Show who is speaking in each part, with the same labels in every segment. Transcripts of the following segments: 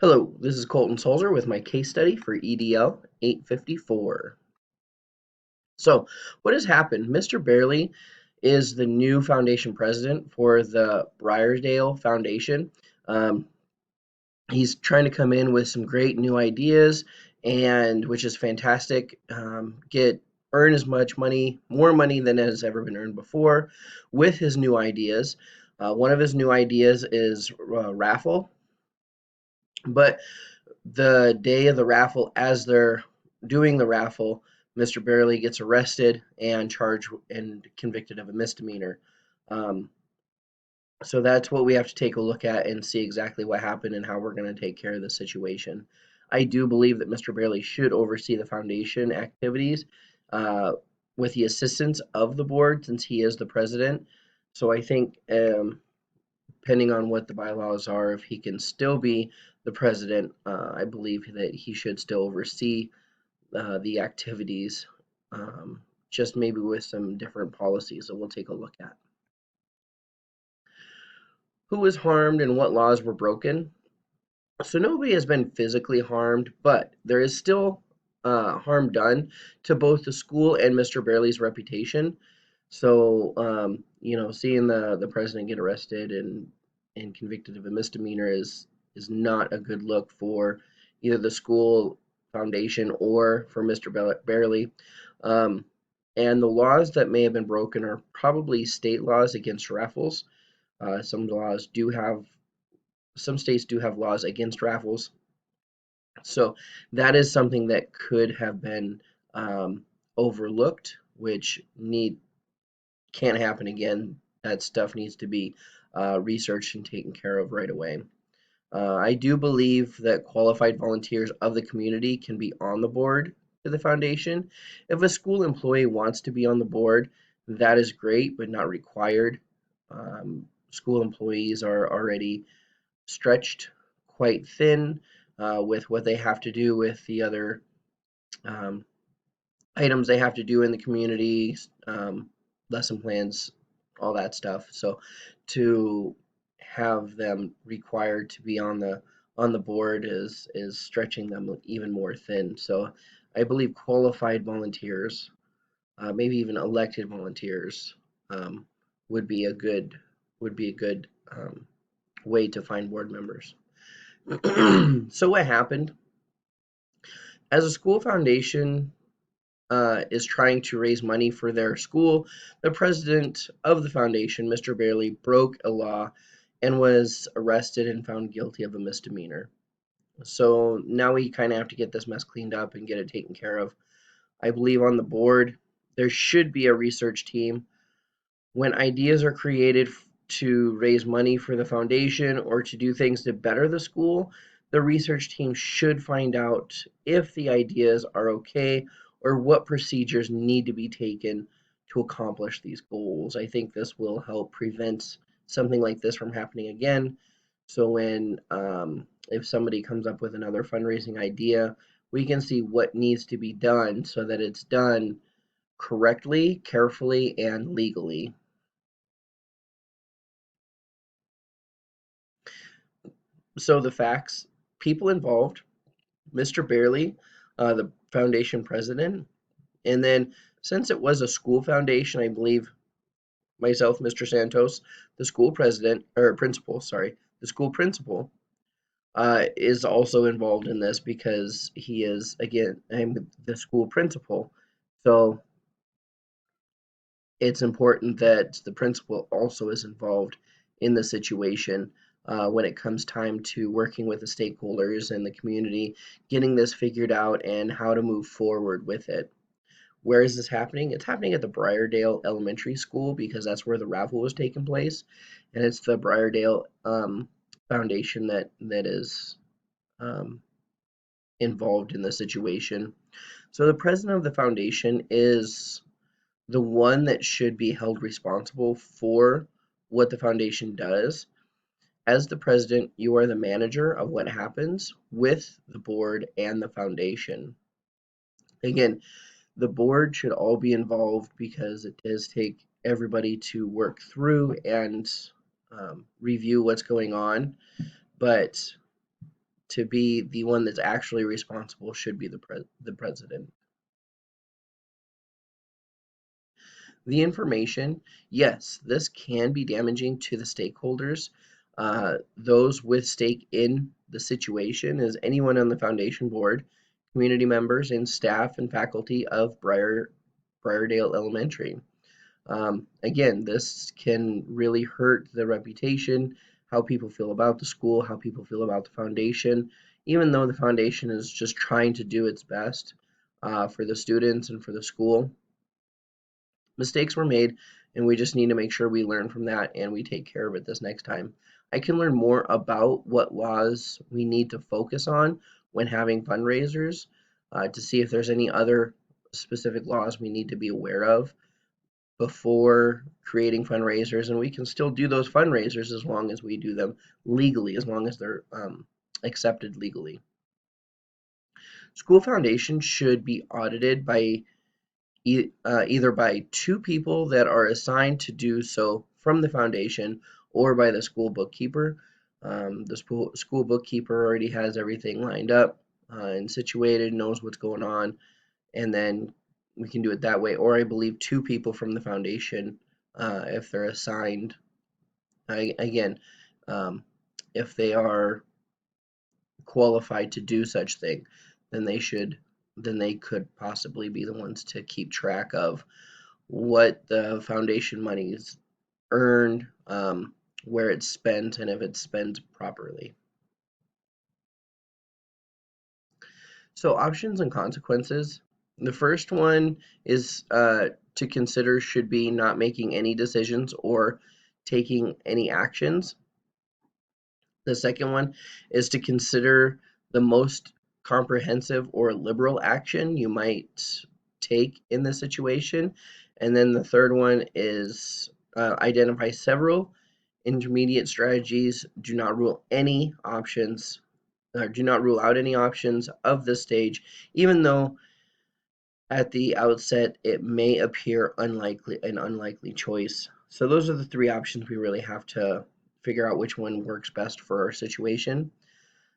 Speaker 1: Hello, this is Colton Sulzer with my case study for EDL 854. So, what has happened? Mr. Barely is the new foundation president for the Briardale Foundation. Um, he's trying to come in with some great new ideas, and which is fantastic. Get earn as much money, more money than has ever been earned before, with his new ideas. One of his new ideas is raffle, but the day of the raffle, as they're doing the raffle, Mr. Barely gets arrested and charged and convicted of a misdemeanor. Um, so that's what we have to take a look at and see exactly what happened and how we're going to take care of the situation. I do believe that Mr. Barely should oversee the foundation activities uh, with the assistance of the board since he is the president. So I think depending on what the bylaws are, if he can still be the president, I believe that he should still oversee the activities, just maybe with some different policies that we'll take a look at. Who was harmed and what laws were broken? So nobody has been physically harmed, but there is still harm done to both the school and Mr. Barely's reputation. So, seeing the president get arrested and convicted of a misdemeanor is not a good look for either the school foundation or for Mr. Barely. Um, and the laws that may have been broken are probably state laws against raffles. Some states do have laws against raffles, so that is something that could have been overlooked, which need can't happen again. That stuff needs to be researched and taken care of right away. I do believe that qualified volunteers of the community can be on the board for the foundation. If a school employee wants to be on the board, that is great, but not required. School employees are already stretched quite thin with what they have to do with the other um, items they have to do in the community, lesson plans, all that stuff. So to have them required to be on the board is stretching them even more thin. So I believe qualified volunteers, maybe even elected volunteers, um, would be a good would be a good way to find board members. So what happened? As a school foundation is trying to raise money for their school, the president of the foundation, Mr. Bailey, broke a law and was arrested and found guilty of a misdemeanor. So now we kind of have to get this mess cleaned up and get it taken care of. I believe on the board, there should be a research team. When ideas are created to raise money for the foundation or to do things to better the school, the research team should find out if the ideas are okay or what procedures need to be taken to accomplish these goals. I think this will help prevent something like this from happening again. So if somebody comes up with another fundraising idea, we can see what needs to be done so that it's done correctly, carefully, and legally. So the facts, people involved, Mr. Barely, the foundation president, and then since it was a school foundation, I believe myself, Mr. Santos, the school president or principal, sorry, the school principal, is also involved in this because he is again, I'm the school principal, so it's important that the principal also is involved in the situation when it comes time to working with the stakeholders and the community, getting this figured out and how to move forward with it. Where is this happening? It's happening at the Briardale Elementary School because that's where the raffle was taking place, and it's the Briardale Foundation that is um, involved in the situation. So the president of the foundation is the one that should be held responsible for what the foundation does. As the president, you are the manager of what happens with the board and the foundation. Again, the board should all be involved because it does take everybody to work through and review what's going on. But to be the one that's actually responsible should be the president. The information, yes, this can be damaging to the stakeholders. Those with stake in the situation is anyone on the foundation board, community members, and staff and faculty of Briardale Elementary. Again, this can really hurt the reputation, how people feel about the school, how people feel about the foundation, even though the foundation is just trying to do its best for the students and for the school. Mistakes were made, and we just need to make sure we learn from that and we take care of it this next time. I can learn more about what laws we need to focus on when having fundraisers to see if there's any other specific laws we need to be aware of before creating fundraisers, and we can still do those fundraisers as long as we do them legally, as long as they're accepted legally. School foundation should be audited by either by two people that are assigned to do so from the foundation or by the school bookkeeper. The school bookkeeper already has everything lined up and situated, knows what's going on, and then we can do it that way. Or I believe two people from the foundation if they're assigned. Again, if they are qualified to do such thing, then they could possibly be the ones to keep track of what the foundation money is earned, where it's spent, and if it's spent properly. So options and consequences. The first one is to consider should be not making any decisions or taking any actions. The second one is to consider the most comprehensive or liberal action you might take in this situation. And then the third one is identify several intermediate strategies. Do not rule any options, or do not rule out any options of this stage, even though at the outset it may appear an unlikely choice. So those are the three options we really have to figure out which one works best for our situation.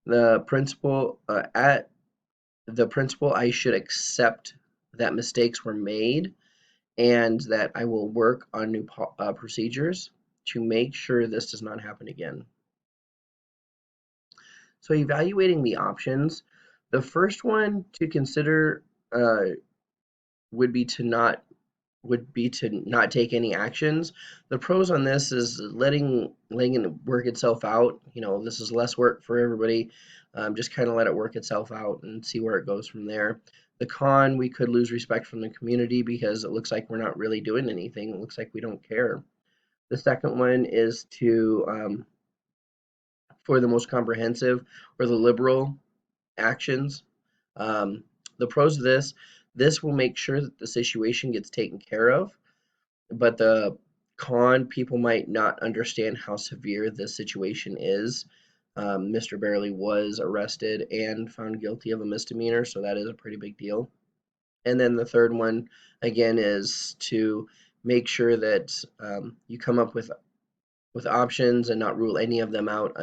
Speaker 1: The principle I should accept that mistakes were made and that I will work on new procedures to make sure this does not happen again. So evaluating the options, the first one to consider would be to not take any actions. The pros on this is letting it work itself out. This is less work for everybody. Just kind of let it work itself out and see where it goes from there. The con, we could lose respect from the community because it looks like we're not really doing anything. It looks like we don't care. The second one is to for the most comprehensive or the liberal actions. The pros of this will make sure that the situation gets taken care of, but the con, people might not understand how severe this situation is. Mr. Barely was arrested and found guilty of a misdemeanor, so that is a pretty big deal. And then the third one, again, is to make sure that you come up with options and not rule any of them out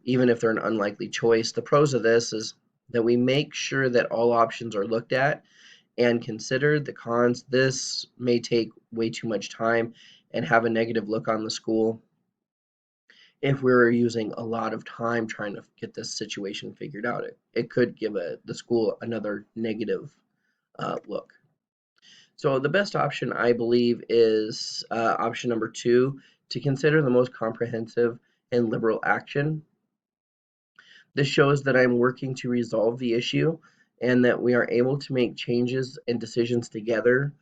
Speaker 1: even if they're an unlikely choice. The pros of this is that we make sure that all options are looked at and considered. The cons, this may take way too much time and have a negative look on the school if we were using a lot of time trying to get this situation figured out. It could give the school another negative look. So the best option, I believe, is option number 2, to consider the most comprehensive and liberal action. This shows that I'm working to resolve the issue and that we are able to make changes and decisions together,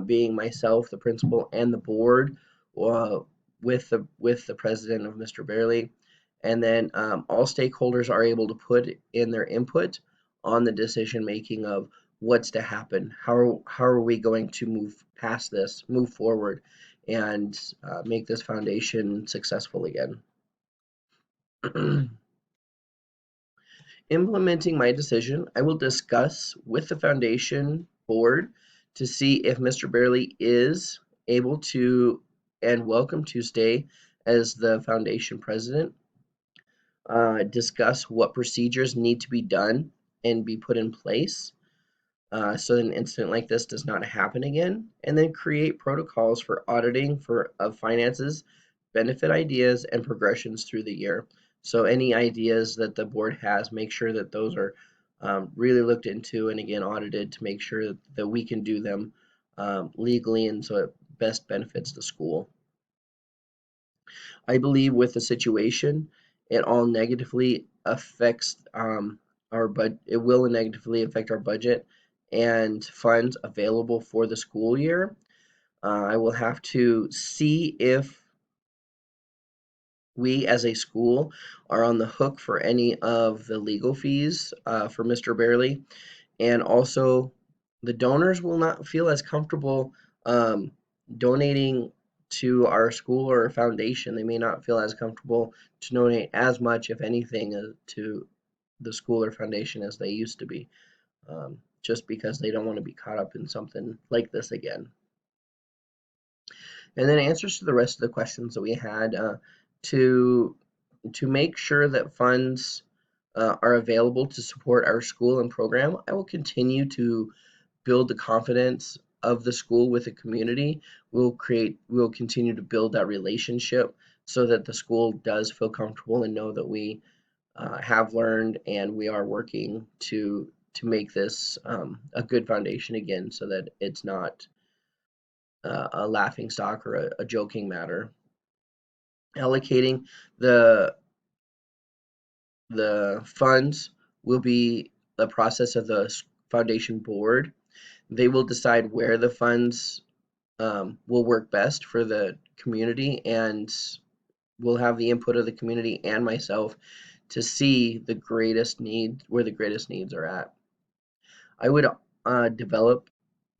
Speaker 1: being myself, the principal, and the board, with the president of Mr. Barely. And then all stakeholders are able to put in their input on the decision making of what's to happen. How are we going to move past this, move forward, and make this foundation successful again? Implementing my decision, I will discuss with the foundation board to see if Mr. Barely is able to and welcome to stay as the foundation president, discuss what procedures need to be done and be put in place so an incident like this does not happen again, and then create protocols for auditing of finances, benefit ideas, and progressions through the year. So any ideas that the board has, make sure that those are really looked into and again audited to make sure that we can do them legally and so it best benefits the school. I believe with the situation, it all negatively affects our budget. It will negatively affect our budget and funds available for the school year. I will have to see if we as a school are on the hook for any of the legal fees for Mr. Barely, and also the donors will not feel as comfortable donating to our school or foundation. They may not feel as comfortable to donate as much, if anything, to the school or foundation as they used to be, just because they don't want to be caught up in something like this again. And then answers to the rest of the questions that we had to make sure that funds are available to support our school and program. I will continue to build the confidence of the school with the community. We'll continue to build that relationship so that the school does feel comfortable and know that we have learned and we are working to make this a good foundation again, so that it's not a laughing stock or a joking matter. Allocating the funds will be the process of the foundation board. They will decide where the funds will work best for the community, and we'll have the input of the community and myself to see the greatest need, where the greatest needs are at. I would develop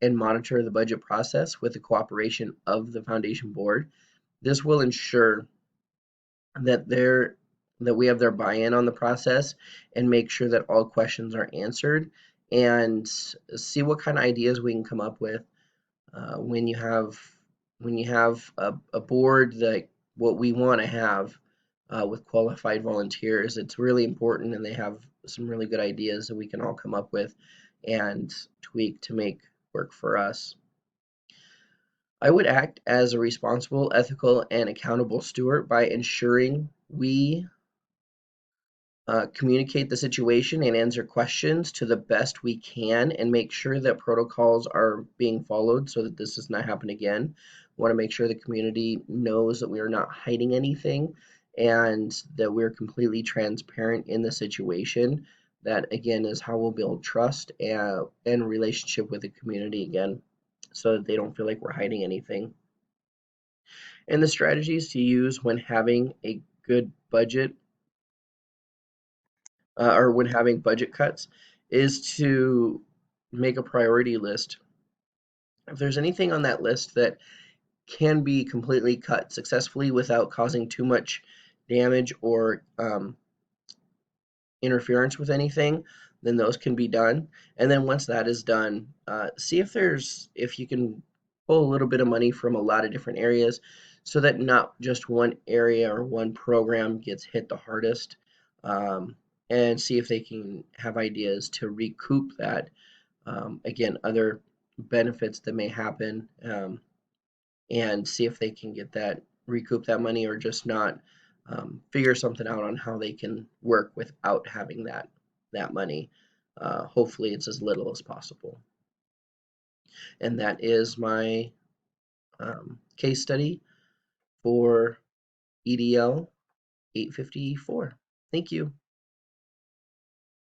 Speaker 1: and monitor the budget process with the cooperation of the foundation board. This will ensure that we have their buy-in on the process and make sure that all questions are answered, and see what kind of ideas we can come up with when you have a board that what we want to have with qualified volunteers. It's really important, and they have some really good ideas that we can all come up with and tweak to make work for us. I would act as a responsible, ethical, and accountable steward by ensuring we communicate the situation and answer questions to the best we can, and make sure that protocols are being followed so that this does not happen again. We want to make sure the community knows that we are not hiding anything and that we're completely transparent in the situation. That again is how we'll build trust and relationship with the community again, so that they don't feel like we're hiding anything. And the strategies to use when having a good budget or when having budget cuts is to make a priority list. If there's anything on that list that can be completely cut successfully without causing too much damage or interference with anything, then those can be done. And then once that is done, see if you can pull a little bit of money from a lot of different areas so that not just one area or one program gets hit the hardest, and see if they can have ideas to recoup that. Again, other benefits that may happen, and see if they can recoup that money, or just not figure something out on how they can work without having that money. Hopefully it's as little as possible. And that is my case study for EDL 854. Thank you.